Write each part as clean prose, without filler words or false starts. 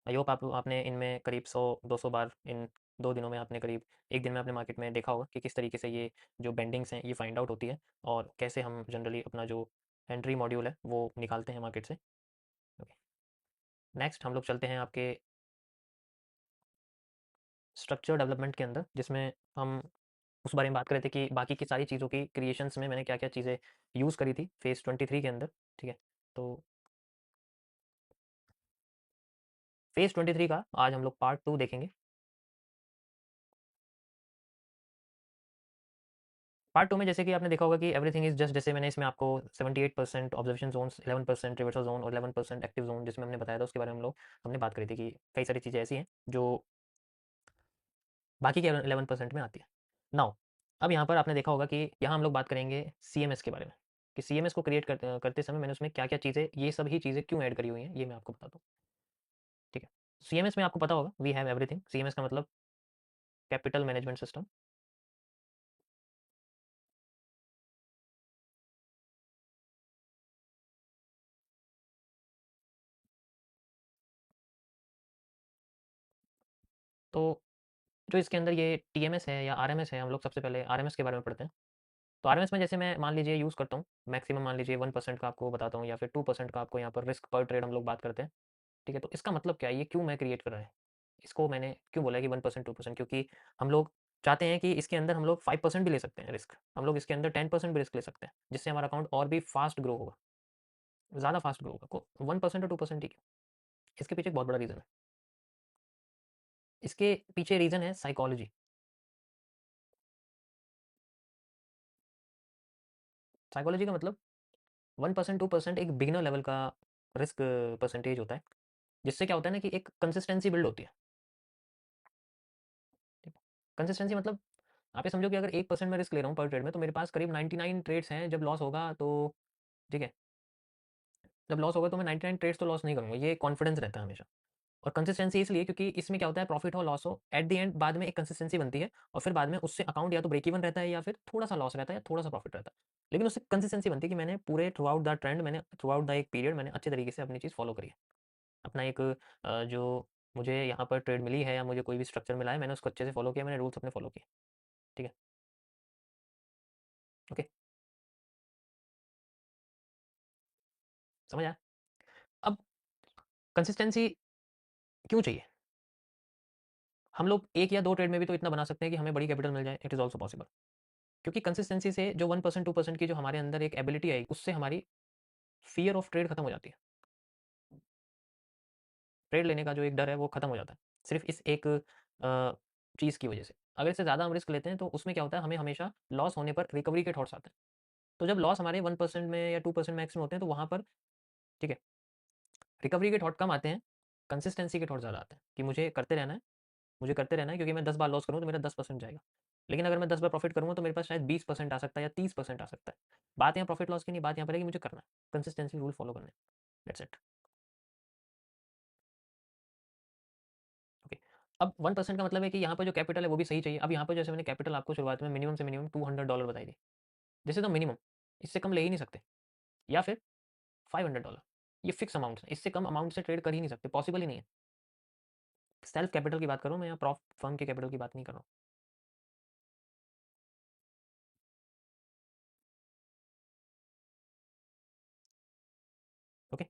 I hope आपने इनमें करीब 100-200 बार इन 2 दिनों में आपने करीब 1 दिन में अपने मार्केट में देखा होगा कि किस तरीके से ये जो बेंडिंग्स हैं ये फाइंड आउट होती है और कैसे हम जनरली अपना जो एंट्री मॉड्यूल है वो निकालते हैं मार्केट से। ओके, नेक्स्ट हम लोग चलते हैं आपके स्ट्रक्चर डेवलपमेंट के अंदर, जिसमें हम उस बारे में बात कर रहे थे कि बाकी की सारी चीज़ों की क्रिएशंस में मैंने क्या-क्या चीज़ें यूज़ करी थी फेज़ 23 के अंदर, ठीक है? तो फेज़ 23 का आज हम लोग पार्ट 2 देखेंगे। पार्ट 2 में जैसे कि आपने देखा होगा कि एवरीथिंग इज़ जस्ट, जैसे मैंने इसमें आपको 78% ऑब्जर्वेशन ज़ोन्स, 11% रिवर्सल ज़ोन और 11% एक्टिव ज़ोन जिसमें हमने बताया था, उसके बारे में हमने बात करी थी कि कई सारी चीज़ें ऐसी हैं जो बाकी के 11% में आती है। नाउ अब यहाँ पर आपने देखा होगा कि यहाँ हम लोग बात करेंगे सीएमएस के बारे में, कि सीएमएस को क्रिएट करते समय मैंने उसमें क्या-क्या चीज़ें, ये सभी चीज़ें क्यों ऐड करी हुई हैं, ये मैं आपको बताता हूँ, ठीक है? सीएमएस में आपको पता होगा वी हैव एवरीथिंग, सीएमएस का मतलब कैपिटल मैनेजमेंट सिस्टम। तो जो इसके अंदर ये टीएमएस है या आरएमएस है, हम लोग सबसे पहले आरएमएस के बारे में पढ़ते हैं। तो आरएमएस में जैसे मैं मान लीजिए यूज़ करता हूँ, मैक्सिमम मान लीजिए 1% का आपको बताता हूँ या फिर 2% का आपको यहाँ पर रिस्क पर ट्रेड हम लोग बात करते हैं, ठीक है? तो इसका मतलब क्या है, ये क्यों मैं क्रिएट कर रहा है? इसको मैंने क्यों बोला है कि 1% 2%, क्योंकि हम लोग चाहते हैं कि इसके अंदर हम लोग 5% भी ले सकते हैं रिस्क, हम लोग इसके अंदर 10% भी रिस्क ले सकते हैं, जिससे हमारा अकाउंट और भी फास्ट ग्रो होगा, ज़्यादा फास्ट ग्रो होगा। को 1% और 2% ठीक है, इसके पीछे एक बहुत बड़ा रीज़न है। इसके पीछे रीज़न है साइकोलॉजी। साइकोलॉजी का मतलब 1% 2% एक बिगिनर लेवल का रिस्क परसेंटेज होता है, जिससे क्या होता है ना कि एक कंसिस्टेंसी बिल्ड होती है, ठीक है? कंसिस्टेंसी मतलब आप ये समझो कि अगर 1% मैं रिस्क ले रहा हूँ पर ट्रेड में, तो मेरे पास करीब 99 ट्रेड्स हैं, जब लॉस होगा तो ठीक है, जब लॉस होगा तो मैं 99 ट्रेड्स तो लॉस नहीं करूँगा, ये कॉन्फिडेंस रहता है हमेशा। और कंसिस्टेंसी इसलिए क्योंकि इसमें क्या होता है, प्रॉफिट हो लॉस हो, एट द एंड बाद में एक कंसिस्टेंसी बनती है और फिर बाद में उससे अकाउंट या तो ब्रेक इवन रहता है या फिर थोड़ा-सा लॉस रहता है या थोड़ा-सा प्रॉफिट रहता है। लेकिन उससे कंसिस्टेंसी बनती है कि मैंने पूरे थ्रू आउट द ट्रेंड, मैंने थ्रू आउट द एक पीरियड मैंने अच्छे तरीके से अपनी चीज़ फॉलो करी है। अपना एक जो मुझे यहाँ पर ट्रेड मिली है या मुझे कोई भी स्ट्रक्चर मिला है, मैंने उसको अच्छे से फॉलो किया, मैंने रूल्स अपने फॉलो किए, ठीक है? ओके, समझ आया? अब कंसिस्टेंसी क्यों चाहिए? हम लोग 1 या 2 ट्रेड में भी तो इतना बना सकते हैं कि हमें बड़ी कैपिटल मिल जाए, इट इज़ ऑल्सो पॉसिबल। क्योंकि कंसिस्टेंसी से जो 1% 2% की जो हमारे अंदर एक एबिलिटी आई, उससे हमारी फ़ियर ऑफ ट्रेड खत्म हो जाती है। ट्रेड लेने का जो एक डर है वो खत्म हो जाता है, सिर्फ़ इस एक चीज़ की वजह से। अगर इससे ज़्यादा हम रिस्क लेते हैं तो उसमें क्या होता है, हमें हमेशा लॉस होने पर रिकवरी के थॉट्स आते हैं। तो जब लॉस हमारे 1% में या 2% मैक्स में होते हैं तो वहाँ पर ठीक है, रिकवरी के थॉट कम आते हैं, कंसिस्टेंसी के थॉट ज़्यादा आते हैं कि मुझे करते रहना है, मुझे करते रहना है, क्योंकि मैं 10 बार लॉस करूँ तो मेरा 10% जाएगा। लेकिन अगर मैं 10 बार प्रॉफ़िट करूँगा तो मेरे पास शायद 20% आ सकता है या 30% आ सकता है। बात यहाँ प्रॉफ़िट लॉस की नहीं, बात यहाँ पर है कि मुझे करना है, कंसिस्टेंसी रूल फ़ॉलो करने हैं, दैट्स इट। ओके, अब 1% का मतलब है कि यहाँ पर जो कैपिटल है वो भी सही चाहिए। अब यहाँ पर जैसे मैंने कैपिटल आपको शुरुआत में मिनिमम से मिनिमम $200 बताई थी, दिस इज़ द मिनिमम, इससे कम ले ही नहीं सकते, या फिर $500, ये फिक्स अमाउंट्स हैं, इससे कम अमाउंट से ट्रेड कर ही नहीं सकते, पॉसिबल ही नहीं है। सेल्फ कैपिटल की बात कर रहा हूँ मैं, यहाँ फर्म के कैपिटल की बात नहीं कर रहा हूँ। ओके,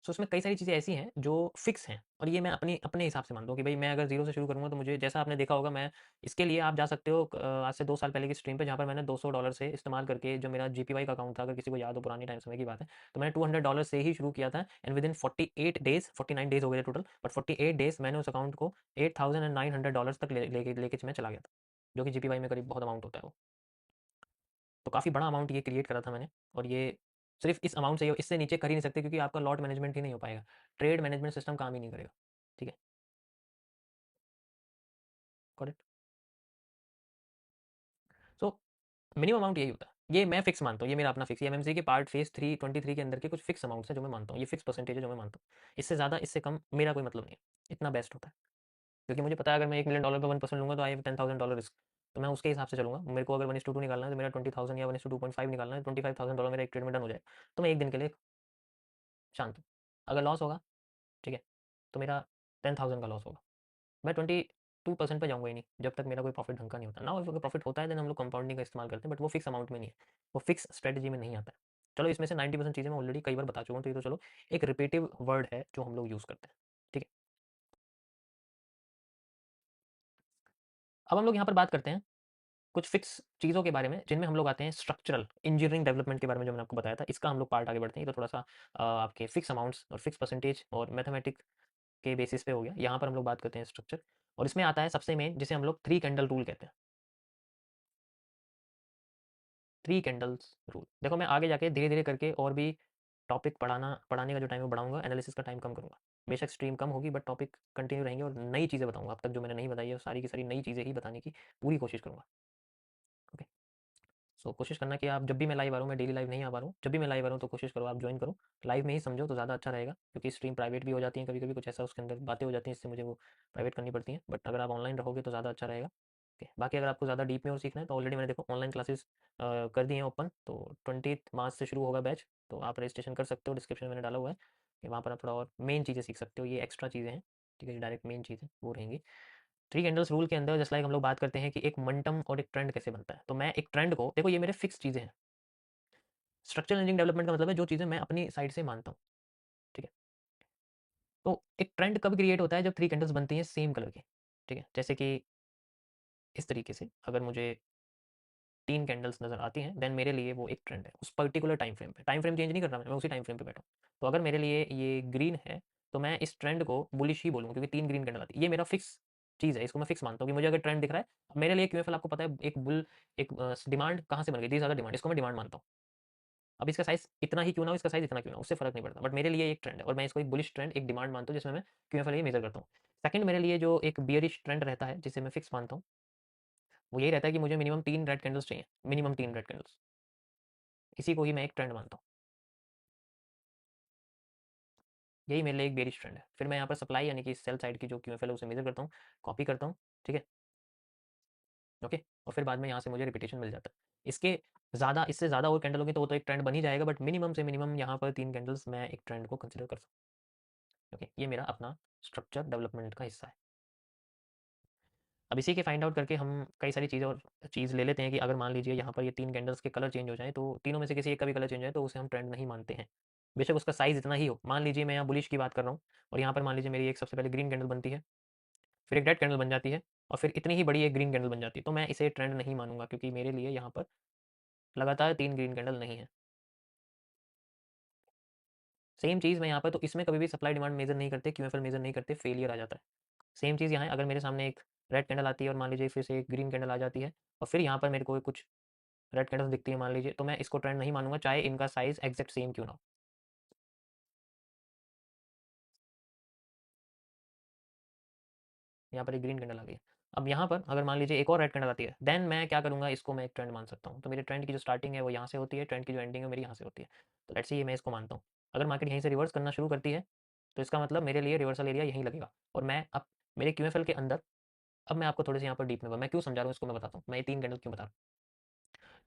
सो उसमें कई सारी चीज़ें ऐसी हैं जो फिक्स हैं और ये मैं अपनी अपने हिसाब से मानता हूँ कि भाई मैं अगर 0 से शुरू करूँगा तो मुझे, जैसा आपने देखा होगा, मैं इसके लिए आप जा सकते हो आज से 2 साल पहले की स्ट्रीम पे, जहाँ पर मैंने $200 से इस्तेमाल करके, जो मेरा जीपीवाई का अकाउंट था, अगर किसी को याद हो पुरानी टाइम समय की बात है, तो मैंने $200 से ही शुरू किया था एंड विदिन 48 डेज़, 49 डेज़ हो गए थे टोटल, बट 48 डेज़ मैंने उस अकाउंट को $8,900 तक लेके मैं चला गया था, जो कि जीपीवाई में करीब बहुत अमाउंट होता है वो। तो काफ़ी बड़ा अमाउंट ये क्रिएट करा था मैंने, और ये सिर्फ़ इस अमाउंट से ही, इससे नीचे कर ही नहीं सकते क्योंकि आपका लॉट मैनेजमेंट ही नहीं हो पाएगा। ट्रेड मैनेजमेंट सिस्टम काम ही नहीं करेगा। ठीक है, got it? So minimum amount यही होता है। ये मैं फिक्स मानता हूँ, ये मेरा अपना फिक्स, ये एमएमसी के पार्ट फेज़ 3 23 के अंदर के कुछ फिक्स अमाउंट्स हैं जो मैं मानता हूँ। ये फिक्स परसेंटेज है जो मैं मानता हूँ। इससे ज़्यादा, इससे कम मेरा कोई मतलब नहीं है। इतना बेस्ट होता है। क्योंकि मुझे पता है अगर मैं $1,000,000 का 1% लूँगा तो आई हैव $10,000 रिस्क। तो मैं उसके हिसाब से चलूँगा। मेरे को अगर 1:2 निकालना है तो मेरा 20,000 या 1:2.5 निकालना है, $25,000 मेरा एक ट्रेड में डन हो जाएगा। तो मैं 1 दिन के लिए शांत हूँ। अगर लॉस होगा, ठीक है, तो मेरा 10,000 का लॉस होगा। मैं 22% पे जाऊँगा ही नहीं, जब तक मेरा कोई प्रॉफिट ढंग का नहीं होता। नाउ अगर प्रॉफिट होता है देन हम लोग कंपाउंडिंग का इस्तेमाल करते हैं, बट वो फिक्स अमाउंट में नहीं है, वो फिक्स स्ट्रेटजी में नहीं आता है। चलो इसमें से 90% चीज़ें मैं ऑलरेडी कई बार बता चुका हूँ, तो ये तो चलो एक रिपीटिव वर्ड है जो हम लोग यूज़ करते हैं, ठीक है। अब हम लोग यहाँ पर बात करते हैं कुछ फिक्स चीज़ों के बारे में, जिनमें हम लोग आते हैं स्ट्रक्चरल इंजीनियरिंग डेवलपमेंट के बारे में, जो मैंने आपको बताया था। इसका हम लोग पार्ट आगे बढ़ते हैं। ये तो थोड़ा सा आपके फिक्स अमाउंट्स और फिक्स परसेंटेज और मैथमेटिक के बेसिस पे हो गया। यहाँ पर हम लोग बात करते हैं स्ट्रक्चर, और इसमें आता है सबसे मेन, जिसे हम लोग थ्री कैंडल रूल कहते हैं। Three candles rule. देखो मैं आगे जाके धीरे धीरे करके और भी टॉपिक पढ़ाने का जो टाइम है बढ़ाऊंगा, एनालिसिस का टाइम कम करूंगा। बेशक स्ट्रीम कम होगी बट टॉपिक कंटिन्यू रहेंगे, और नई चीज़ें बताऊंगा। अब तक जो मैंने नहीं बताई है सारी की सारी नई चीज़ें ही बताने की पूरी कोशिश करूंगा। ओके। सो कोशिश करना कि आप जब भी मैं लाइव आ रहा हूँ, मैं डेली लाइव नहीं आ पा रहा हूँ, जब भी मैं लाइव आ रहा हूँ तो कोशिश करो आप ज्वाइन करो। लाइव में ही समझो तो ज़्यादा अच्छा रहेगा, क्योंकि स्ट्रीम प्राइवेट भी हो जाती है कभी कभी, कुछ ऐसा उसके अंदर बातें हो जाती हैं, इससे मुझे वो प्राइवेट करनी पड़ती हैं। बट अगर आप ऑनलाइन रहोगे तो ज़्यादा अच्छा रहेगा। ओके। बाकी अगर आपको ज़्यादा डीप में और सीखना है तो ऑलरेडी मैंने देखो ऑनलाइन क्लासेस कर दी हैं ओपन, तो 20 मार्च से शुरू होगा बैच। तो आप रजिस्ट्रेशन कर सकते हो, डिस्क्रिप्शन में मैंने डाला हुआ है कि वहाँ पर आप थोड़ा और मेन चीज़ें सीख सकते हो। ये एक्स्ट्रा चीज़ें हैं, ठीक है, डायरेक्ट मेन चीज़ें वो रहेंगी। थ्री कैंडल्स रूल के अंदर जस्ट लाइक हम लोग बात करते हैं कि एक मोमेंटम और एक ट्रेंड कैसे बनता है। तो मैं एक ट्रेंड को देखो, ये मेरे फिक्स चीज़ें हैं। स्ट्रक्चरल इंजीनियरिंग डेवलपमेंट का मतलब है जो चीज़ें मैं अपनी साइड से मानता हूँ, ठीक है। तो एक ट्रेंड कब क्रिएट होता है, जब थ्री कैंडल्स बनती हैं सेम कलर की, ठीक है। जैसे कि इस तरीके से अगर मुझे तीन कैंडल्स नजर आती हैं, देन मेरे लिए वो एक ट्रेंड है उस पर्टिकुलर टाइम फ्रेम पे। टाइम फ्रेम चेंज नहीं कर रहा मैं उसी टाइम फ्रेम पे बैठा हूँ। तो अगर मेरे लिए ये ग्रीन है तो मैं इस ट्रेंड को बुलिश ही बोलूँगा, क्योंकि तीन ग्रीन कैंडल आती है। ये मेरा फिक्स चीज़ है, इसको मैं फिक्स मानता हूँ कि मुझे अगर ट्रेंड दिख रहा है। अब मेरे लिए क्यूएफएल आपको पता है एक बुल, एक डिमांड कहाँ से बन गई, दीज आर द डिमांड, इसको मैं डिमांड मानता हूँ। अब इसका साइज इतना ही क्यों ना हो, इसका साइज इतना क्यों ना हो, उससे फर्क नहीं पड़ता, बट मेरे लिए एक ट्रेंड है और मैं इसको एक बुलिश ट्रेंड, एक डिमांड मानता हूँ, जिसमें मैं क्यूएफएल ये मेजर करता हूँ। सेकंड मेरे लिए जो एक बियरिश ट्रेंड रहता है, जिसे मैं फिक्स मानता हूँ, वो यही रहता है कि मुझे मिनिमम तीन रेड कैंडल्स चाहिए, मिनिमम तीन रेड कैंडल्स। इसी को ही मैं एक ट्रेंड मानता हूँ। यही मेरे लिए एक बेरिश ट्रेंड है। फिर मैं यहाँ पर सप्लाई यानी कि सेल साइड की जो क्यूएफएल है उसे मेजर करता हूँ, कॉपी करता हूँ, ठीक है। ओके। और फिर बाद में यहाँ से मुझे रिपीटेशन मिल जाता है। इसके ज़्यादा, इससे ज़्यादा और कैंडल होगी तो वो तो एक ट्रेंड बन ही जाएगा, बट मिनिमम से मिनिमम यहाँ पर तीन कैंडल्स मैं एक ट्रेंड को कंसिडर कर सकता हूँ। ओके, ये मेरा अपना स्ट्रक्चर डेवलपमेंट का हिस्सा है। अब इसी के फाइंड आउट करके हम कई सारी चीज़ें और चीज़ ले लेते हैं कि अगर मान लीजिए यहाँ पर ये तीन कैंडल्स के कलर चेंज हो जाए, तो तीनों में से किसी एक का भी कलर चेंज हो जाए तो उसे हम ट्रेंड नहीं मानते हैं। बेशक उसका साइज़ इतना ही हो। मान लीजिए मैं यहाँ बुलिश की बात कर रहा हूँ, और यहाँ पर मान लीजिए मेरी एक सबसे पहले ग्रीन कैंडल बनती है, फिर एक रेड कैंडल बन जाती है, और फिर इतनी ही बड़ी एक ग्रीन कैंडल बन जाती है, तो मैं इसे ट्रेंड नहीं मानूंगा, क्योंकि मेरे लिए यहाँ पर लगातार तीन ग्रीन कैंडल नहीं है। सेम चीज़ मैं यहाँ पर, तो इसमें कभी भी सप्लाई डिमांड मेजर नहीं करते, क्यूएफएल मेजर नहीं करते, फेलियर आ जाता है। सेम चीज़ यहाँ है, अगर मेरे सामने एक रेड कैंडल आती है और मान लीजिए फिर से एक ग्रीन कैंडल आ जाती है, और फिर यहाँ पर मेरे को कुछ रेड कैंडल्स दिखती है मान लीजिए, तो मैं इसको ट्रेंड नहीं मानूंगा, चाहे इनका साइज एग्जैक्ट सेम क्यों ना हो। यहाँ पर एक ग्रीन कैंडल आ गई है। अब यहाँ पर अगर मान लीजिए एक और रेड कैंडल आती है, देन मैं क्या करूँगा, इसको मैं एक ट्रेंड मान सकता हूँ। तो मेरे ट्रेंड की जो स्टार्टिंग है वो यहाँ से होती है, ट्रेंड की जो एंडिंग है मेरी यहाँ से होती है। तो लेट्स से ये मैं इसको मानता हूँ। अगर मार्केट यहीं से रिवर्स करना शुरू करती है, तो इसका मतलब मेरे लिए रिवर्सल एरिया यहीं लगेगा, और मैं अब मेरे क्यूएफएल के अंदर, अब मैं आपको थोड़े से यहाँ पर डीप में मैं क्यों समझा रहा हूँ इसको मैं बताता हूँ, मैं ये तीन कैंडल क्यों बता रहा हूँ।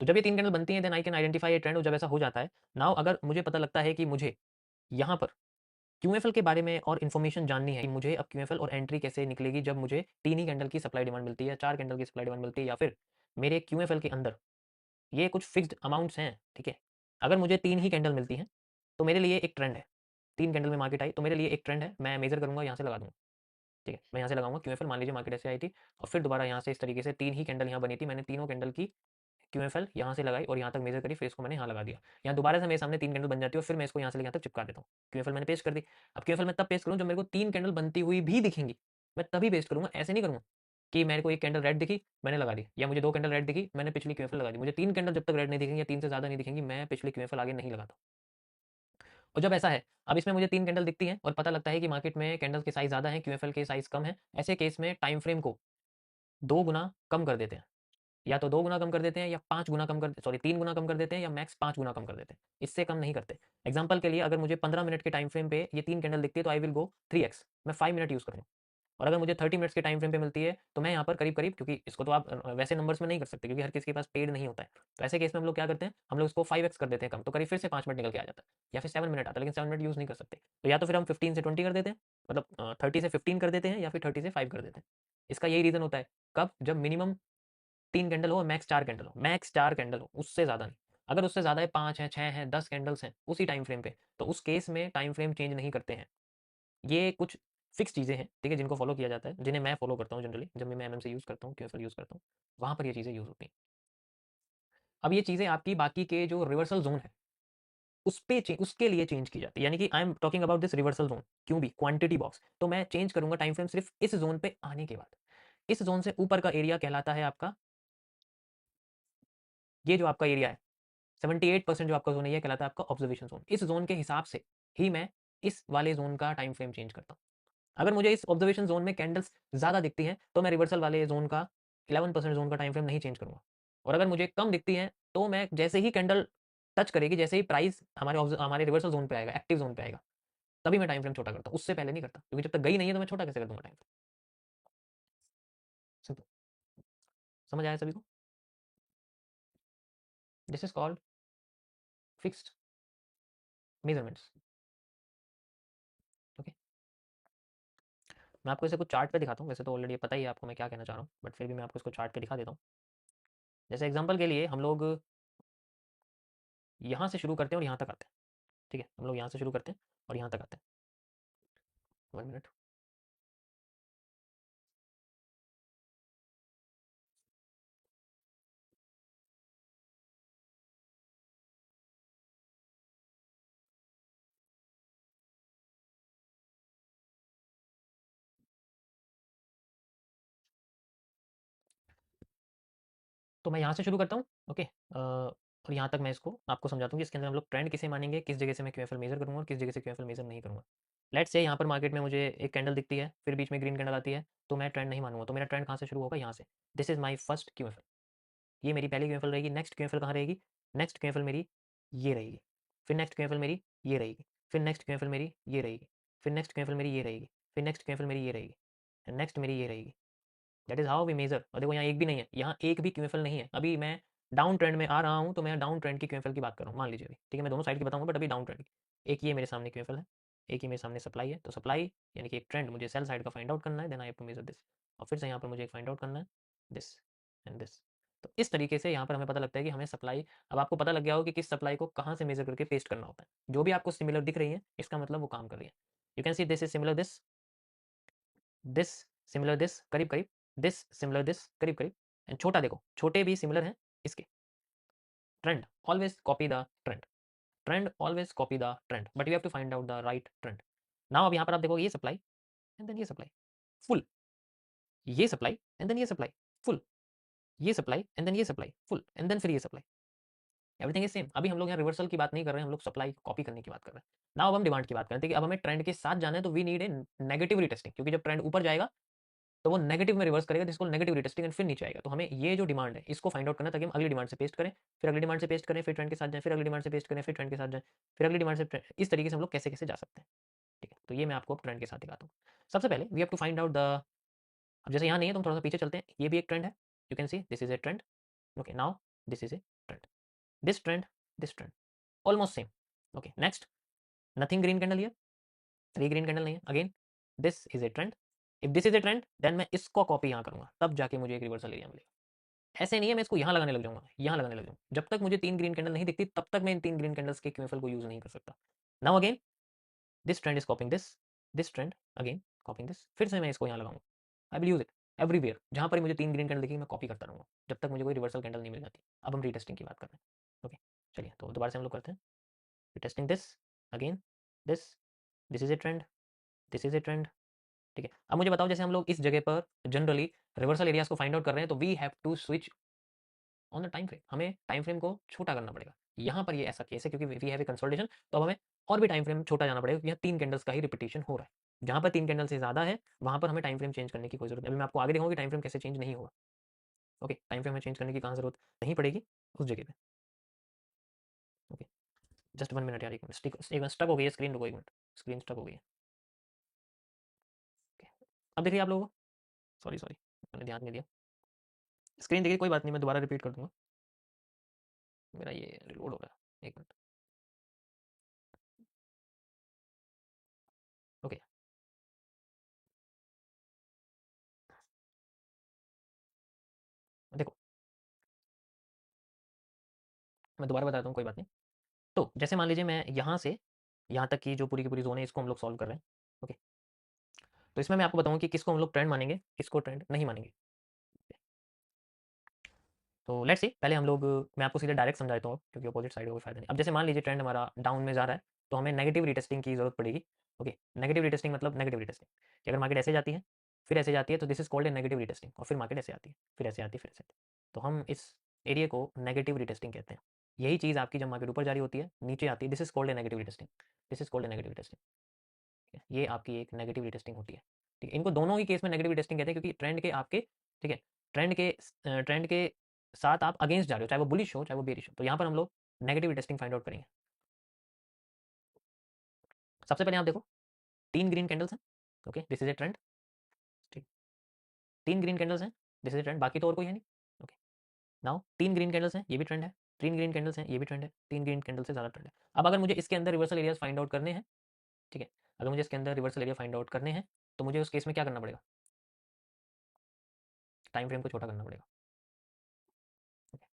तो जब ये तीन कैंडल बनती है, then I can identify a trend. जब ऐसा हो जाता है, नाउ अगर मुझे पता लगता है कि मुझे यहाँ पर क्यूएफएल के बारे में और इन्फॉर्मेशन जाननी है कि मुझे अब क्यूएफएल और एंट्री कैसे निकलेगी, जब मुझे तीन ही कैंडल की सप्लाई डिमांड मिलती है, चार कैंडल की सप्लाई डिमांड मिलती है, या फिर मेरे क्यूएफएल के अंदर ये कुछ फिक्स्ड अमाउंट्स हैं, ठीक है। अगर मुझे तीन ही कैंडल मिलती हैं तो मेरे लिए एक ट्रेंड है। तीन कैंडल में मार्केट आई तो मेरे लिए एक ट्रेंड है, मैं मेजर करूंगा, यहाँ से लगा दूंगा, ठीक है। मैं यहाँ से लगाऊंगा क्यूएफएल, मान लीजिए मार्केट ऐसे आई थी, और फिर दोबारा यहाँ से इस तरीके से तीन ही कैंडल यहाँ बनी थी, मैंने तीनों कैंडल की क्यूएफएल यहाँ से लगाई और यहाँ तक मेजर करी, फिर इसको मैंने यहाँ लगा दिया। यहाँ दोबारा से मेरे सामने तीन कैंडल बन जाती है, और फिर मैं इसको यहाँ से यहाँ तक चिपका देता हूँ। क्यूएफएल मैंने पेस्ट कर दी। अब क्यूएफएल मैं तब पेस्ट करूँ जब मेरे को तीन कैंडल बनती हुई भी दिखेंगी, मैं तभी पेस्ट करूँगा। ऐसे नहीं करूँगा कि मेरे को एक कैंडल रेड दिखी मैंने लगा दी, या मुझे दो कैंडल रेड दिखी मैंने पिछली क्यूएफएल लगा दी। मुझे तीन कैंडल जब तक रेड नहीं दिखेंगी या तीन से ज़्यादा नहीं दिखेंगी, मैं पिछली क्यूएफएल आगे नहीं लगाता। और जब ऐसा है, अब इसमें मुझे तीन कैंडल दिखती हैं और पता लगता है कि मार्केट में कैंडल के साइज ज़्यादा है, क्यूएफएल के साइज कम है, ऐसे केस में टाइम फ्रेम को दो गुना कम कर देते हैं। या तो दो गुना कम कर देते हैं, या पाँच गुना कम कर, सॉरी तीन गुना कम कर देते हैं, या मैक्स पाँच गुना कम कर देते हैं। इससे कम नहीं करते। एग्जाम्पल के लिए अगर मुझे 15 मिनट के टाइम फ्रेम पे ये तीन कैंडल दिखती है तो आई विल गो 3x, मैं 5 मिनट यूज़ करूँगा। और अगर मुझे 30 मिनट्स के टाइम फ्रेम पे मिलती है तो मैं यहाँ पर करीब करीब, क्योंकि इसको तो आप वैसे नंबर्स में नहीं कर सकते क्योंकि हर किसी के पास पेड नहीं होता है, तो ऐसे केस में हम लोग क्या करते हैं, हम लोग इसको 5x कर देते हैं कम, तो करीब फिर से 5 मिनट निकल के आ जाता है, या फिर 7 मिनट आता है, लेकिन 7 मिनट यूज़ नहीं कर सकते। तो या तो फिर हम 15 से 20 कर देते हैं, मतलब 30 से 15 कर देते हैं या फिर 30 से 5 कर देते हैं। इसका यही रीज़न होता है। कब? जब मिनिमम 3 कैंडल हो, मैक्स 4 कैंडल हो, मैक्स 4 कैंडल हो, उससे ज़्यादा नहीं। अगर उससे ज़्यादा है, 5 है, 6 है, 10 कैंडल्स हैं उसी टाइम फ्रेम पे, तो उस केस में टाइम फ्रेम चेंज नहीं करते हैं। ये कुछ फिक्स चीज़ें हैं, ठीक है, जिनको फॉलो किया जाता है, जिन्हें मैं फॉलो करता हूँ जनरली, जब भी मैं एमएमसी यूज़ करता हूँ, क्यूएफएल यूज़ करता हूँ, वहाँ पर ये चीज़ें यूज़ होती हैं। अब ये चीज़ें आपकी बाकी के जो रिवर्सल जोन है उस पे उसके लिए चेंज की जाती है, यानी कि I am talking about this reversal zone, क्यों भी क्वांटिटी बॉक्स, तो मैं चेंज करूंगा टाइम फ्रेम सिर्फ इस जोन पे आने के बाद। इस जोन से ऊपर का एरिया कहलाता है आपका, ये जो आपका एरिया है 78% जो आपका जोन है, ये कहलाता है आपका ऑब्जर्वेशन जोन। इस जोन के हिसाब से ही मैं इस वाले जोन का टाइम फ्रेम चेंज करता हूँ। अगर मुझे इस ऑब्जर्वेशन जोन में कैंडल्स ज़्यादा दिखती हैं तो मैं रिवर्सल वाले जोन का 11% जोन का टाइम फ्रेम नहीं चेंज करूंगा। और अगर मुझे कम दिखती है तो मैं जैसे ही कैंडल टच करेगी, जैसे ही प्राइस हमारे रिवर्सल जोन पे आएगा, एक्टिव जोन पे आएगा, तभी मैं टाइम फ्रेम छोटा करता हूँ, उससे पहले नहीं करता, क्योंकि जब तक गई नहीं है तो मैं छोटा कैसे कर दूंगा टाइम फ्रेम। सिंपल। समझ आया सभी को? This is called fixed measurements. Okay, मैं आपको इसे कुछ चार्ट पे दिखाता हूँ, वैसे तो ऑलरेडी पता ही है आपको मैं क्या कहना चाह रहा हूँ, बट फिर भी मैं आपको इसको चार्ट पे दिखा देता हूँ। जैसे एग्जांपल के लिए हम लोग यहाँ से शुरू करते हैं और यहाँ तक आते हैं, ठीक है, हम लोग यहाँ से शुरू करते हैं और यहाँ तक आते हैं। 1 मिनट। तो मैं यहाँ से शुरू करता हूँ, ओके, और यहाँ तक मैं इसको आपको समझाता हूँ कि इसके अंदर हम लोग ट्रेंड किसे मानेंगे, किस जगह से मैं क्यूएफएल मेजर करूँगा और किस जगह से क्यूएफएल मेजर नहीं करूँगा। लेट्स से यहाँ पर मार्केट में मुझे एक कैंडल दिखती है, फिर बीच में ग्रीन कैंडल आती है, तो मैं ट्रेंड नहीं मानूंगा। तो मेरा ट्रेंड कहाँ से शुरू होगा? यहाँ से। दिस इज माई फर्स्ट क्यूएफएल, ये मेरी पहली क्यूएफएल रहेगी। नेक्स्ट क्यूएफएल कहाँ रहेगी? नेक्स्ट क्यूएफएल मेरी ये रहेगी, फिर नेक्स्ट क्यूएफएल मेरी ये रहेगी, फिर नेक्स्ट क्यूएफएल मेरी ये रहेगी, फिर नेक्स्ट क्यूएफएल मेरी ये रहेगी, फिर नेक्स्ट क्यूएफएल मेरी ये रहेगी, नेक्स्ट मेरी ये रहेगी। That is how we measure. और देखो यहाँ एक भी नहीं है, यहाँ एक भी क्यूएफएल नहीं है। अभी मैं डाउन ट्रेंड में आ रहा हूँ, तो मैं डाउन ट्रेंड की क्यूएफएल की बात कर रहा हूँ, मान लीजिए अभी, ठीक है, मैं दोनों साइड की बताऊंगा, बट अभी डाउन ट्रेंड की। एक ये मेरे सामने क्यूएफएल है, एक ही मेरे सामने सप्लाई है। तो सप्लाई यानी कि एक ट्रेंड मुझे सेल साइड का फाइंड आउट करना है, then I have to measure this. और फिर से यहाँ पर मुझे एक फाइंड आउट करना है, दिस एंड दिस। तो इस तरीके से यहाँ पर हमें पता लगता है कि हमें सप्लाई, अब आपको पता लग गया हो कि किस सप्लाई को कहाँ से मेजर करके पेस्ट करना होता है। जो भी आपको सिमिलर दिख रही है, इसका मतलब वो काम कर रही है। You can see this is similar this, this similar this करीब करीब, दिस सिमिलर दिस करीब करीब, एंड छोटा देखो, छोटे भी सिमिलर हैं इसके। Trend always copy the trend, trend always copy the trend, but you have to find out the right trend. Now अब यहाँ पर आप देखो, ये सप्लाई एंड देन ये सप्लाई फुल, ये सप्लाई एंड देन ये सप्लाई फुल, ये सप्लाई एंड देन ये सप्लाई फुल, एंड देन फिर ये सप्लाई, एवरीथिंग इज सेम। अभी हम लोग यहाँ रिवर्सल की बात नहीं कर रहे हैं, हम लोग सप्लाई कॉपी करने की बात कर रहे हैं। नाउ अब हम डिमांड की बात करते हैं कि अब हमें ट्रेंड के साथ जाना है, तो we need a negative retesting, क्योंकि जब ट्रेंड ऊपर जाएगा तो वो नेगेटिव में रिवर्स करेगा, जिसको नेगेटिव रीटेस्टिंग, एंड फिर नीचे आएगा। तो हमें ये जो डिमांड है इसको फाइंड आउट करना है, ताकि हम अगली डिमांड से पेस्ट करें, फिर अगली डिमांड से पेस्ट करें, फिर ट्रेंड के साथ जाएं, फिर अगली डिमांड से पेस्ट करें, फिर ट्रेंड के साथ जाएं, फिर अगली डिमांड से इस तरीके से हम लोग कैसे कैसे जा सकते हैं। ठीक है, तो ये मैं आपको अब ट्रेंड के साथ दिखाता हूँ। सबसे पहले we have to find out the, अब जैसे यहाँ नहीं है तो हम थोड़ा सा पीछे चलते हैं, ये भी एक ट्रेंड है, you can see this is a trend. Okay, now this is a trend, this trend, this trend, almost same. Okay, next, nothing green candle here, three green candle नहीं है, again this is a trend. If this is a trend then मैं इसको copy यहाँ करूंगा, तब जाके मुझे एक रिवर्सल एरिया मिलेगा। ऐसे नहीं है मैं इसको यहाँ लगाने लग जाऊंगा, यहाँ लगाने लग जाऊंगा, जब तक मुझे 3 ग्रीन कैंडल नहीं दिखती तब तक मैं इन 3 ग्रीन कैंडल्स के क्यूएफएल को यूज नहीं कर सकता। Now again this trend is कॉपिंग this trend again कॉपिंग this, फिर से मैं इसको यहाँ लगाऊंगा। I will use it everywhere, जहाँ पर मुझे 3 ग्रीन कैंडल दिखेगी मैं कॉपी करता रहूंगा, जब तक मुझे कोई रिवर्सल कैंडल नहीं मिल जाती। अब हम रीटेस्टिंग की बात कर रहे हैं। ओके, चलिए तो दोबारा से हम लोग करते हैं retesting, this again, this, this is a trend, this is a trend. ठीक है, अब मुझे बताओ, जैसे हम लोग इस जगह पर जनरली रिवर्सल एरियाज को फाइंड आउट कर रहे हैं, तो we have to switch on the time frame, हमें टाइम फ्रेम को छोटा करना पड़ेगा। यहाँ पर ये ऐसा केस है, क्योंकि वी हैव ए कंसोलिडेशन, तो अब हमें और भी टाइम फ्रेम छोटा जाना पड़ेगा, क्योंकि यहाँ 3 कैंडल्स का ही रिपीटेशन हो रहा है। जहाँ पर 3 कैंडल से ज़्यादा है वहाँ पर हमें टाइम फ्रेम चेंज करने की कोई जरूरत नहीं। अभी मैं आपको आगे दिखाऊंगा कि टाइम फ्रेम कैसे चेंज नहीं होगा। ओके, टाइम फ्रेम में चेंज करने की कहाँ जरूरत नहीं पड़ेगी, उस जगह पे। ओके, जस्ट 1 मिनट यार, एक मिनट, एक मिनट, स्टक हो गई है स्क्रीन, रुको एक मिनट, स्क्रीन स्टक हो गई है। Okay, अब देखिए आप लोगों को, सॉरी सॉरी, मैंने ध्यान नहीं दिया। स्क्रीन देखिए, कोई बात नहीं, मैं दोबारा रिपीट कर दूंगा, मेरा ये रिलोड हो रहा है, एक मिनट। ओके, मैं दोबारा बताता हूँ, कोई बात नहीं। तो जैसे मान लीजिए मैं यहाँ से यहाँ तक की जो पूरी की पूरी ज़ोन है, इसको हम लोग सॉल्व कर रहे हैं। ओके, तो इसमें मैं आपको बताऊँ कि किसको हम लोग ट्रेंड मानेंगे, किसको ट्रेंड नहीं मानेंगे। तो लेट्स सी, पहले हम लोग, मैं आपको सीधे डायरेक्ट समझा देता हूँ क्योंकि अपोजिट साइड का कोई फायदा नहीं। अब जैसे मान लीजिए ट्रेंड हमारा डाउन में जा रहा है, तो हमें नेगेटिव रीटेस्टिंग की जरूरत पड़ेगी। ओके, नेगेटिव रीटेस्टिंग मतलब नेगेटिव रीटेस्टिंग कि अगर मार्केट ऐसे जाती है, फिर ऐसे जाती है, तो this is called a negative retesting, और फिर मार्केट ऐसे आती है, फिर ऐसे आती है, फिर ऐसे आती है, तो हम इस एरिया को नेगेटिव रीटेस्टिंग कहते हैं। यही चीज़ आपकी जब मार्केट ऊपर जा रही होती है, नीचे आती है, this is called a negative retesting, this is called a negative retesting. ये आपकी एक नेगेटिव रीटेस्टिंग होती है। ठीक है, इनको दोनों ही केस में नेगेटिव रीटेस्टिंग कहते हैं, क्योंकि ट्रेंड के आपके, ठीक है, ट्रेंड के साथ आप अगेंस्ट जा रहे हो, चाहे वो बुलिश हो चाहे वो बेरिश हो, तो यहाँ पर हम लोग नेगेटिव रीटेस्टिंग फाइंड आउट करेंगे। सबसे पहले आप देखो, 3 ग्रीन कैंडल्स हैं। Okay, this is a trend. ठीक, 3 ग्रीन कैंडल्स हैं, दिस इज ए ट्रेंड, बाकी तो और कोई है नहीं। ओके, नाउ 3 ग्रीन कैंडल्स हैं, ये भी ट्रेंड है। 3 ग्रीन कैंडल्स हैं, ये भी ट्रेंड है। 3 ग्रीन कैंडल से ज़्यादा ट्रेंड है। अब अगर मुझे इसके अंदर रिवर्सल एरियाज फाइंड आउट करने हैं, ठीक है, अगर मुझे इसके अंदर रिवर्सल एरिया फाइंड आउट करने हैं, तो मुझे उस केस में क्या करना पड़ेगा, टाइम फ्रेम को छोटा करना पड़ेगा।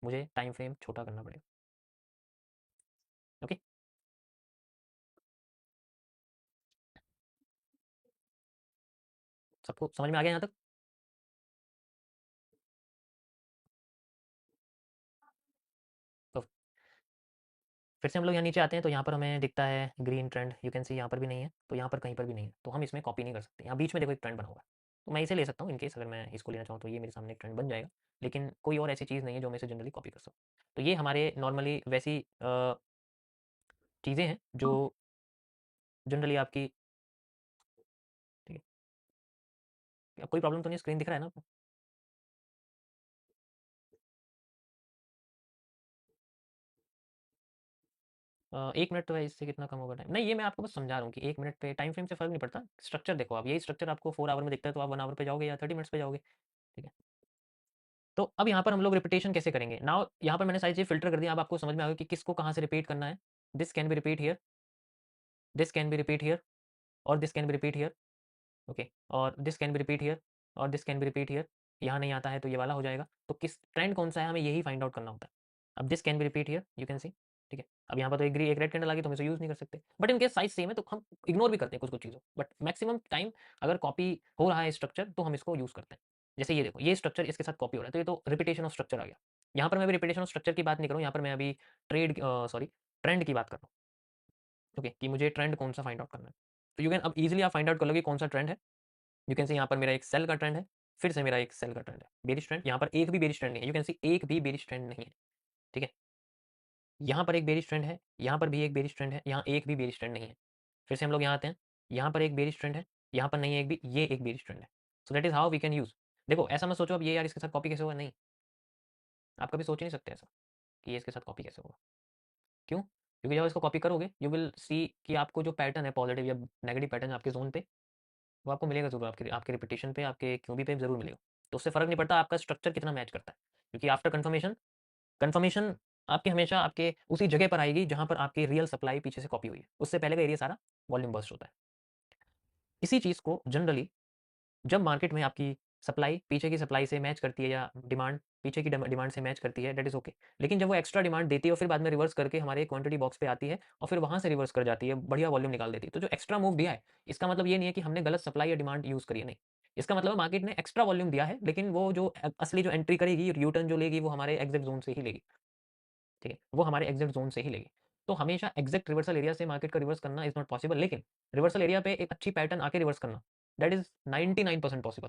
मुझे टाइम फ्रेम छोटा करना पड़ेगा। ओके, सबको समझ में आ गया यहाँ तक? तो फिर से हम लोग यहाँ नीचे आते हैं, तो यहाँ पर हमें दिखता है ग्रीन ट्रेंड, यू कैन सी यहाँ पर भी नहीं है, तो यहाँ पर कहीं पर भी नहीं है, तो हम इसमें कॉपी नहीं कर सकते। यहाँ बीच में देखो एक ट्रेंड बना हुआ है, तो मैं इसे ले सकता हूँ, इनकेस अगर मैं इसको लेना चाहूँ तो ये मेरे सामने एक ट्रेंड बन जाएगा, लेकिन कोई और ऐसी चीज़ नहीं है जो मैं इसे जनरली कॉपी कर सकूँ। तो ये हमारे नॉर्मली वैसी चीज़ें हैं जो जनरली आपकी, ठीक है, अब कोई प्रॉब्लम तो नहीं, स्क्रीन दिख रहा है ना आपको? 1 मिनट तो है, इससे कितना कम होगा टाइम? नहीं, ये मैं आपको बस समझा रहा हूँ कि 1 मिनट पे टाइम फ्रेम से फ़र्क नहीं पड़ता। स्ट्रक्चर देखो आप, यही स्ट्रक्चर आपको 4 आवर में दिखता है, तो आप 1 आवर पे जाओगे या 30 मिनट्स पे जाओगे। ठीक है, तो अब यहाँ पर हम लोग रिपीटेशन कैसे करेंगे नाउ, यहाँ पर मैंने सारी चीज़ फिल्टर कर दी, अब आपको समझ में आ गया कि किसको कहाँ से रिपीट करना है। This can be repeat here, this can be repeat here, और this can be repeat here. Okay, और this can be repeat here, और this can be repeat here. यहाँ नहीं आता है तो ये वाला हो जाएगा, तो किस ट्रेंड कौन सा है हमें यही फाइंड आउट करना होता है। अब this can be repeat here, you can सी, ठीक है, अब यहाँ पर तो एक रेड कैंडल आ गई, तो हम इसे यूज़ नहीं कर सकते, बट इनके साइज सेम है तो हम इग्नोर भी करते हैं कुछ कुछ चीज़ों, बट मैक्सिमम टाइम अगर कॉपी हो रहा है स्ट्रक्चर तो हम इसको यूज़ करते हैं। जैसे ये देखो, ये स्ट्रक्चर इसके साथ कॉपी हो रहा है, तो ये तो रिपीटेशन ऑफ स्ट्रक्चर आ गया। यहाँ पर मैं अभी रिपीटेशन ऑफ स्ट्रक्चर की बात नहीं कर रहा हूँ, यहाँ पर मैं अभी सॉरी, ट्रेंड की बात कर रहा हूँ। ओके, कि मुझे ट्रेंड कौन सा फाइंड आउट करना है, तो यू कैन अब इजीली आप फाइंड आउट कर लोगे कौन सा ट्रेंड है। यू कैन सी यहाँ पर मेरा एक सेल का ट्रेंड है, फिर से मेरा एक सेल का ट्रेंड है, बेरिश ट्रेंड, यहाँ पर एक भी बेरिश ट्रेंड नहीं है, यू कैन सी एक भी बेरिश ट्रेंड नहीं है। ठीक है, यहाँ पर एक बेरिश ट्रेंड है, यहाँ पर भी एक बेरिश ट्रेंड है, यहाँ एक भी बेरिश ट्रेंड नहीं है। फिर से हम लोग यहाँ आते हैं, यहाँ पर एक बेरिश ट्रेंड है, यहाँ पर नहीं है एक भी, ये एक बेरिश ट्रेंड है। So that is how we can use. देखो ऐसा मत सोचो अब ये यार इसके साथ कॉपी कैसे होगा, नहीं, आप कभी सोच ही नहीं सकते ऐसा कि ये इसके साथ कॉपी कैसे होगा। क्यों? क्योंकि जब इसको कॉपी करोगे यू विल सी कि आपको जो पैटर्न है पॉजिटिव या नेगेटिव पैटर्न आपके जोन पे, वो आपको मिलेगा जरूर, आपके आपके रिपीटेशन पे, आपके क्यूबी पे जरूर मिलेगा। तो उससे फर्क नहीं पड़ता आपका स्ट्रक्चर कितना मैच करता है, क्योंकि आफ्टर कन्फर्मेशन, कन्फर्मेशन आपके हमेशा आपके उसी जगह पर आएगी जहां पर आपकी रियल सप्लाई पीछे से कॉपी हुई है, उससे पहले का एरिया सारा वॉल्यूम बर्स्ट होता है। इसी चीज़ को जनरली जब मार्केट में आपकी सप्लाई पीछे की सप्लाई से मैच करती है, या डिमांड पीछे की डिमांड से मैच करती है, दैट इज ओके। लेकिन जब वो एक्स्ट्रा डिमांड देती है और फिर बाद में रिवर्स करके हमारे क्वांटिटी बॉक्स पे आती है और फिर वहां से रिवर्स कर जाती है, बढ़िया वॉल्यूम निकाल देती है, तो जो एक्स्ट्रा मूव दिया है, इसका मतलब ये नहीं है कि हमने गलत सप्लाई या डिमांड यूज करी है, नहीं। इसका मतलब मार्केट ने एक्स्ट्रा वॉल्यूम दिया है, लेकिन वो जो असली जो एंट्री करेगी, रिटर्न जो लेगी, वो हमारे एग्जैक्ट जोन से ही लेगी। ठीक है, वो हमारे एग्जैक्ट जोन से ही लेगी। तो हमेशा एग्जैक्ट रिवर्सल एरिया से मार्केट का रिवर्स करना इज नॉट पॉसिबल, लेकिन रिवर्सल एरिया पे एक अच्छी पैटर्न आके रिवर्स करना, दैट इज 99% पॉसिबल।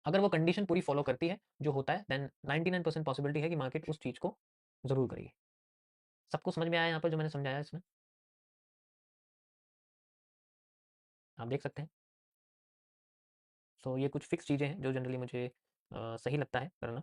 अगर वो कंडीशन पूरी फॉलो करती है जो होता है, देन 99% पॉसिबिलिटी है कि मार्केट उस चीज़ को ज़रूर करेगी। सबको समझ में आया यहाँ पर जो मैंने समझाया इसमें? आप देख सकते हैं। सो ये कुछ फिक्स चीज़ें हैं जो जनरली मुझे सही लगता है करना।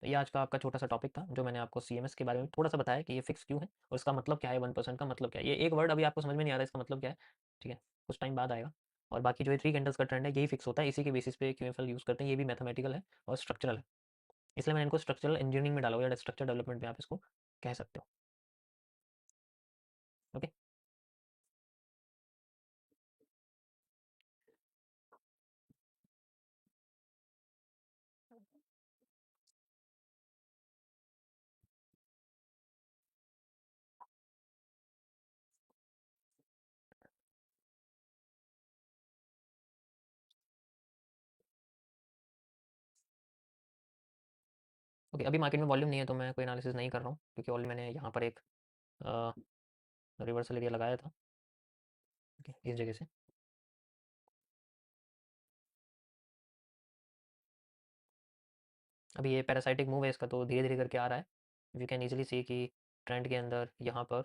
तो ये आज का आपका छोटा सा टॉपिक था जो मैंने आपको सीएमएस के बारे में थोड़ा सा बताया कि ये फिक्स क्यों है और इसका मतलब क्या है, 1% का मतलब क्या है। ये एक वर्ड अभी आपको समझ में नहीं आ रहा है इसका मतलब क्या है, ठीक है, कुछ टाइम बाद आएगा। और बाकी जो ये 3 कैंडल्स का ट्रेंड है यही फिक्स होता है, इसी के बेसिस पे क्यूएफएल यूज़ करते हैं, ये भी मैथमेटिकल है और स्ट्रक्चरल है। इसलिए मैंने इनको स्ट्रक्चरल इंजीनियरिंग में डाला हुआ है, या स्ट्रक्चर डेवलपमेंट में आप इसको कह सकते हो। ओके, ओके, अभी मार्केट में वॉल्यूम नहीं है तो मैं कोई एनालिसिस नहीं कर रहा हूँ, क्योंकि ऑलरेडी मैंने यहाँ पर एक रिवर्सल एरिया लगाया था। ओके, इस जगह से अभी ये पैरासाइटिक मूव है इसका, तो धीरे धीरे करके आ रहा है। यू कैन ईजिली सी कि ट्रेंड के अंदर यहाँ पर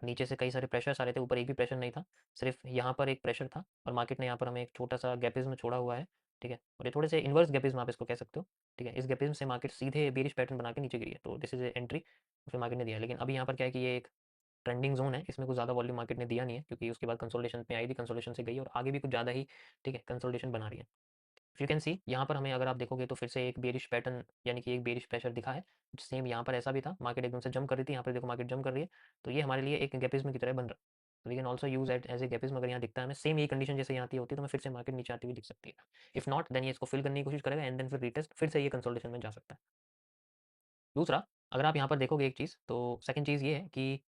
नीचे से कई सारे प्रेशर्स आ रहे थे, ऊपर एक भी प्रेशर नहीं था, सिर्फ यहाँ पर एक प्रेशर था, और मार्केट ने यहाँ पर हमें एक छोटा सा गैपिज्म छोड़ा हुआ है। ठीक है, और ये थोड़े से इन्वर्स गैपिज्म आप इसको कह सकते हो। ठीक है, इस गैपिज्म से मार्केट सीधे बेरिश पैटर्न बना के नीचे गिरी है, तो दिस इज एंट्री फिर मार्केट ने दिया। लेकिन अभी यहाँ पर क्या है कि ये एक ट्रेंडिंग जोन है, इसमें कुछ ज़्यादा वॉल्यूम मार्केट ने दिया नहीं है, क्योंकि उसके बाद कंसोलिडेशन में आई थी, कंसोलिडेशन से गई और आगे भी कुछ ज़्यादा ही ठीक है कंसोलिडेशन बना रही है। यू कैन सी यहाँ पर हमें अगर आप देखोगे तो फिर से एक बेरिश पैटर्न यानी कि एक बेरिश प्रेशर दिखा है। सेम यहाँ पर ऐसा भी था, मार्केट एकदम से जंप कर रही थी, यहाँ पर देखो मार्केट जंप कर रही है, तो ये हमारे लिए एक गैपिज्म की तरह बन रहा है। तो we can also use it as a गैपिज्म। अगर यहाँ दिखता है हमें सेम यही कंडीशन जैसे यहाँ आती होती है, तो हमें फिर से मार्केट नीचे आती हुई दिख सकती है। इफ नॉट देन ये इसको फिल करने की कोशिश करेगा एंड देन फिर रिटेस्ट फिर से ये कंसोलिडेशन में जा सकता है। दूसरा, अगर आप यहाँ पर देखोगे एक चीज़, तो सेकंड चीज़ ये है कि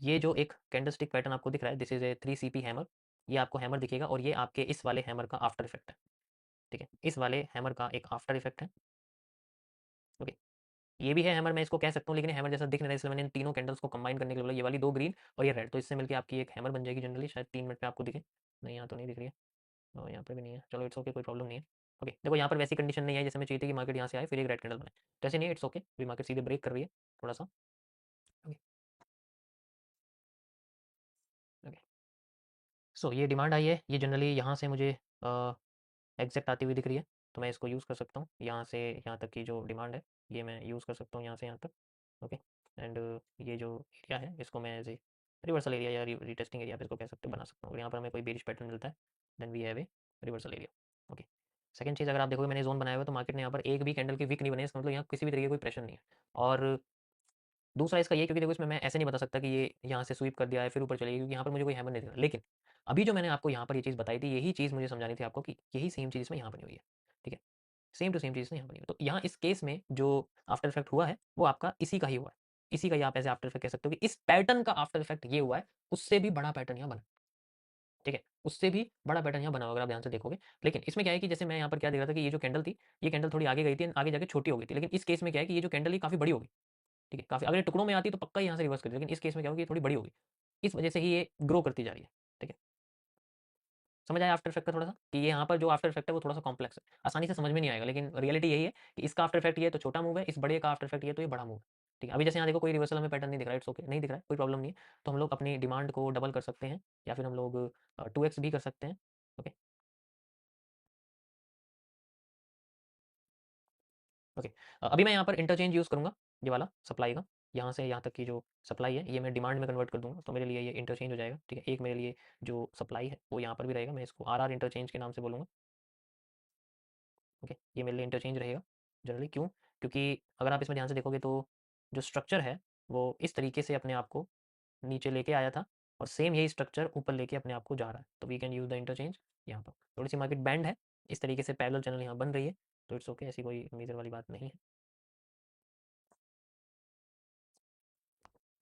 ये जो एक कैंडलस्टिक पैटर्न आपको दिख रहा है, this is A 3 CP hammer. ये आपको हैमर दिखेगा और ये आपके इस वाले हैमर का आफ्टर इफेक्ट है। ठीक है, इस वाले हैमर का एक आफ्टर इफेक्ट है। ओके, ये भी है हैमर, मैं इसको कह सकता हूँ, लेकिन हैमर जैसा दिख नहीं रहा है, इसलिए मैंने इन तीनों कैंडल्स को कंबाइन करने के लिए बोला, ये वाली 2 ग्रीन और ये रेड, तो इससे मिलकर आपकी एक हैमर बन जाएगी जनरली, शायद 3 मिनट में आपको दिखे। नहीं, यहाँ तो नहीं दिख रही है और यहाँ पर भी नहीं है, चलो इट्स ओके, कोई प्रॉब्लम नहीं है। ओके, देखो यहाँ पर वैसी कंडीशन नहीं है जैसे मैं चाहिए थी कि मार्केट यहाँ से आए फिर एक रेड कैंडल बने, तो ऐसे नहीं है, इट्स ओके, अभी मार्केट सीधे ब्रेक कर रही है थोड़ा सा। ओके, ओके, सो ये डिमांड आई है, ये जनरली यहाँ से मुझे एग्जैक्ट आती हुई दिख रही है, तो मैं इसको यूज़ कर सकता हूँ यहाँ से यहाँ तक की जो डिमांड है, ये मैं यूज़ कर सकता हूँ यहाँ से यहाँ तक। ओके, एंड ये जो एरिया है इसको मैं एज ए रिवर्सल एरिया या रीटेस्टिंग एरिया आप इसको कह सकते हो, बना सकता हूँ। और यहाँ पर हमें कोई बेरिश पैटर्न मिलता है then we have a reversal area. Okay, second चीज़, अगर आप देखोगे मैंने जोन बनाया हुआ है, तो मार्केट ने यहाँ पर एक भी कैंडल की विक नहीं बनी है, इसका मतलब यहाँ किसी भी तरीके का कोई प्रेशर नहीं है। और दूसरा इसका ये, क्योंकि देखो इसमें मैं ऐसे नहीं बता सकता कि ये यहाँ से स्वीप कर दिया है फिर ऊपर चलेगी, क्योंकि यहाँ पर मुझे कोई हैमर नहीं दिख रहा। लेकिन अभी जो मैंने आपको यहाँ पर ये चीज़ बताई थी, यही चीज़ मुझे समझानी थी आपको कि यही सेम चीज़ इसमें यहाँ बनी हुई है। ठीक है, सेम टू सेम चीज़ इसमें यहाँ बनी हुई है। तो यहाँ इस केस में जो आफ्टर इफेक्ट हुआ है वो आपका इसी का ही हुआ है, इसी का ही आप ऐसे आफ्टर इफेक्ट कह सकते हो कि इस पैटर्न का आफ्टर इफेक्ट ये हुआ है, उससे भी बड़ा पैटर्न यहाँ बना। ठीक है, उससे भी बड़ा पैटर्न यहाँ बना होगा अगर आप ध्यान से देखोगे। लेकिन इसमें क्या है कि जैसे मैं यहाँ पर क्या देख रहा था कि ये जो कैंडल थी, ये कैंडल थोड़ी आगे गई थी, आगे जाके छोटी हो गई थी। लेकिन इस केस में क्या है कि ये जो कैंडल है काफ़ी बड़ी होगी। ठीक है, काफ़ी अगर ये टुकड़ों में आती तो पक्का यहाँ से रिवर्स कर देती, लेकिन इस केस में क्या होगी, ये थोड़ी बड़ी होगी, इस वजह से ही ये ग्रो करती जा रही है। ठीक है, समझ आया आफ्टर इफेक्ट का थोड़ा सा कि ये यहाँ पर जो आफ्टर इफेक्ट है वो थोड़ा सा कॉम्प्लेक्स है, आसानी से समझ में नहीं आएगा, लेकिन रियलिटी यही है कि इसका आफ्टर इफेक्ट ये तो छोटा मूव है, इस बड़े का आफ्टर इफेक्ट ये तो ये बड़ा मूव है। ठीक है, अभी जैसे यहाँ देखो कोई रिवर्सल हमें पैटर्न नहीं दिख रहा है, इट्स ओके, नहीं दिख रहा है, कोई प्रॉब्लम नहीं है, तो हम लोग अपनी डिमांड को डबल कर सकते हैं या फिर हम लोग 2x भी कर सकते हैं। ओके, ओके, अभी मैं यहाँ पर इंटरचेंज यूज़ करूँगा, ये वाला सप्लाई का, यहाँ से यहाँ तक की जो सप्लाई है ये मैं डिमांड में कन्वर्ट कर दूंगा, तो मेरे लिए ये इंटरचेंज हो जाएगा। ठीक है, एक मेरे लिए जो सप्लाई है वो यहाँ पर भी रहेगा, मैं इसको आर आर इंटरचेंज के नाम से बोलूँगा। ओके, ये मेरे लिए इंटरचेंज रहेगा जनरली, क्यों, क्योंकि अगर आप इसमें ध्यान से देखोगे तो जो स्ट्रक्चर है वो इस तरीके से अपने आप को नीचे लेके आया था और सेम यही स्ट्रक्चर ऊपर लेके अपने आप को जा रहा है, तो we can use the interchange. यहाँ पर थोड़ी सी मार्केट बैंड है, इस तरीके से पैरेलल चैनल यहाँ बन रही है, तो इट्स ओके, ऐसी कोई मेजर वाली बात नहीं है।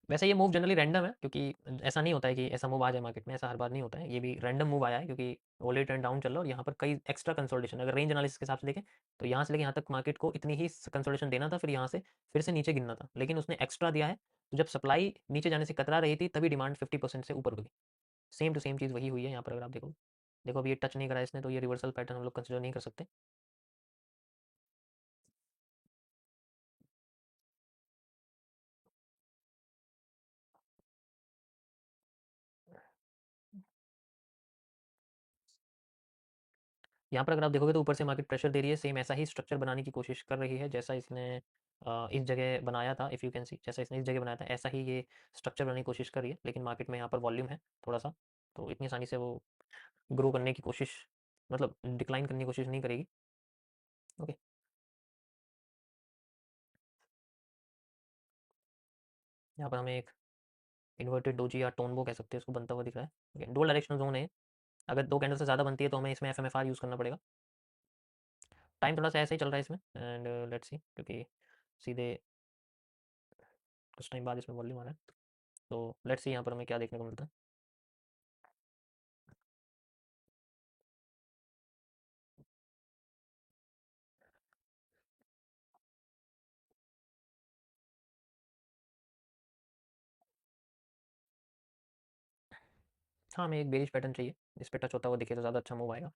वैसे ये मूव जनरली रैंडम है, क्योंकि ऐसा नहीं होता है कि ऐसा मूव आ जाए मार्केट में, ऐसा हर बार नहीं होता है, ये भी रैंडम मूव आया है, क्योंकि ऑलरेडी ट्रेंड डाउन चल रहा है और यहाँ पर कई एक्स्ट्रा कंसोलिडेशन, अगर रेंज एनालिसिस के हिसाब से देखें तो यहाँ से लेके यहाँ तक मार्केट को इतनी ही कंसोलिडेशन देना था, फिर यहाँ से फिर से नीचे गिरना था, लेकिन उसने एक्स्ट्रा दिया है, तो जब सप्लाई नीचे जाने से कतरा रही थी तभी डिमांड 50% से ऊपर उठ गई। सेम टू सेम चीज़ वही हुई है यहाँ पर, अगर आप देखो, देखो अभी ये टच नहीं करा इसने, तो ये रिवर्सल पैटर्न हम लोग कंसिडर नहीं कर सकते। यहाँ पर अगर आप देखोगे तो ऊपर से मार्केट प्रेशर दे रही है, सेम ऐसा ही स्ट्रक्चर बनाने की कोशिश कर रही है जैसा इसने इस जगह बनाया था, इफ़ यू कैन सी, जैसा इसने इस जगह बनाया था ऐसा ही ये स्ट्रक्चर बनाने की कोशिश कर रही है, लेकिन मार्केट में यहाँ पर वॉल्यूम है थोड़ा सा, तो इतनी आसानी से वो ग्रो करने की कोशिश, मतलब डिक्लाइन करने की कोशिश नहीं करेगी। ओके, यहाँ पर हमें एक इन्वर्टेड डोजी या टोनबो कह सकते हैं, उसको बनता हुआ दिख रहा है। ओके, दो डायरेक्शनल जोन है, अगर दो कैंडल से ज़्यादा बनती है तो हमें इसमें F M F R use करना पड़ेगा। टाइम थोड़ा सा ऐसे ही चल रहा है इसमें, एंड लेट्स सी, क्योंकि सीधे कुछ टाइम बाद इसमें वॉल्यूम आ रहा है, तो लेट्स सी यहाँ पर हमें क्या देखने को मिलता है। हाँ, हमें एक बेरिश पैटर्न चाहिए, जिस पे टच होता हुआ दिखे तो ज़्यादा अच्छा मूव आएगा।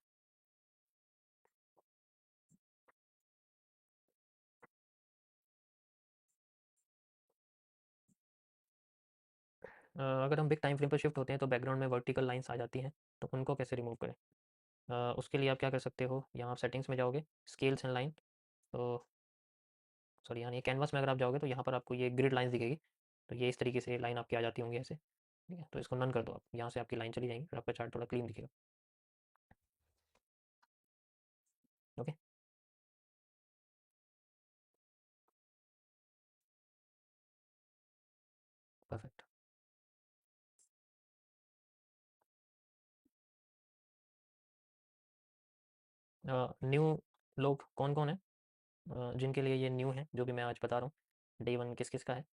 अगर हम बिग टाइम फ्रेम पर शिफ्ट होते हैं तो बैकग्राउंड में वर्टिकल लाइन्स आ जाती हैं, तो उनको कैसे रिमूव करें? उसके लिए आप क्या कर सकते हो, यहाँ आप सेटिंग्स में जाओगे, स्केल्स एंड लाइन, तो सॉरी यानी कैनवास में अगर आप जाओगे तो यहाँ पर आपको ये ग्रिड लाइन्स दिखेगी, तो ये इस तरीके से लाइन आपकी आ जाती होंगी ऐसे, ठीक है? तो इसको नन कर दो आप, यहाँ से आपकी लाइन चली जाएंगी, फिर आपका चार्ट थोड़ा क्लीन दिखेगा। Okay, perfect. न्यू लोग कौन कौन है, जिनके लिए ये न्यू है जो भी मैं आज बता रहा हूँ, डे वन किस किस का है?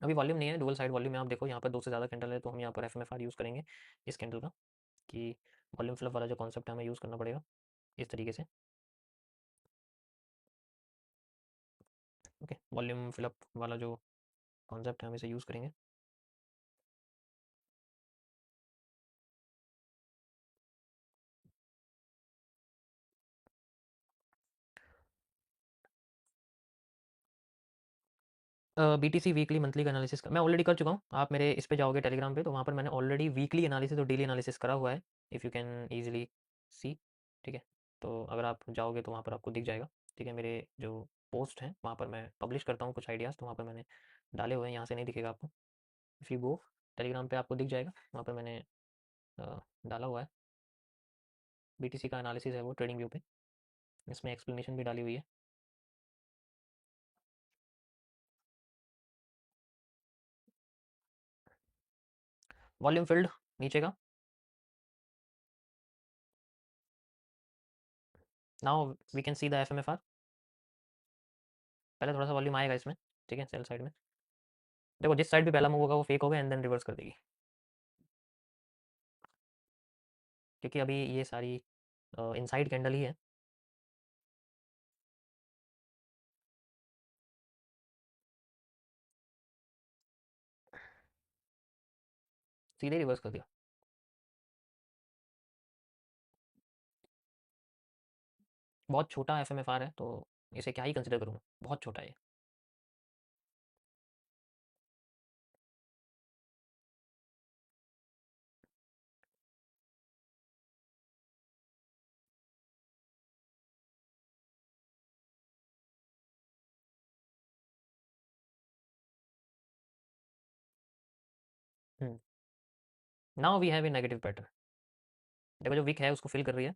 अभी वॉल्यूम नहीं है, डुअल साइड वॉल्यूम में आप देखो यहाँ पर दो से ज़्यादा कैंडल है, तो हम यहाँ पर एफ यूज़ करेंगे इस कैंडल का, कि वॉल्यूम फ्लप वाला जो कॉन्सेप्ट है हमें यूज़ करना पड़ेगा इस तरीके से। ओके, वॉल्यूम फ्लप वाला जो कॉन्सेप्ट है हम इसे यूज़ करेंगे। बीटीसी वीकली मंथली का एनालिसिस मैं ऑलरेडी कर चुका हूँ, आप मेरे इस पे जाओगे टेलीग्राम पे, तो वहाँ पर मैंने ऑलरेडी वीकली एनालिसिस और डेली एनालिसिस करा हुआ है, इफ़ यू कैन ईजिली सी, ठीक है? तो अगर आप जाओगे तो वहाँ पर आपको दिख जाएगा, ठीक है? मेरे जो पोस्ट हैं वहाँ पर मैं पब्लिश करता हूँ कुछ आइडियाज़, तो वहाँ पर मैंने डाले हुए हैं, यहाँ से नहीं दिखेगा आपको। इफ़ यू गो टेलीग्राम पे आपको दिख जाएगा, वहाँ पर मैंने डाला हुआ है, बीटीसी का एनालिसिस है वो ट्रेडिंग व्यू पे, इसमें एक्सप्लेनेशन भी डाली हुई है। वॉल्यूम फिल्ड नीचे का, now we can see the FMFR. पहले थोड़ा सा वॉल्यूम आएगा इसमें, ठीक है? सेल साइड में देखो, जिस साइड भी पहला मूव होगा वो फेक होगा एंड देन रिवर्स कर देगी, क्योंकि अभी ये सारी इनसाइड कैंडल ही है। सीधे रिवर्स कर दिया। बहुत छोटा एफएमएफआर है, तो इसे क्या ही कंसिडर करूँ, बहुत छोटा है। Now we have a negative pattern, देखो जो विक है उसको फिल कर रही है,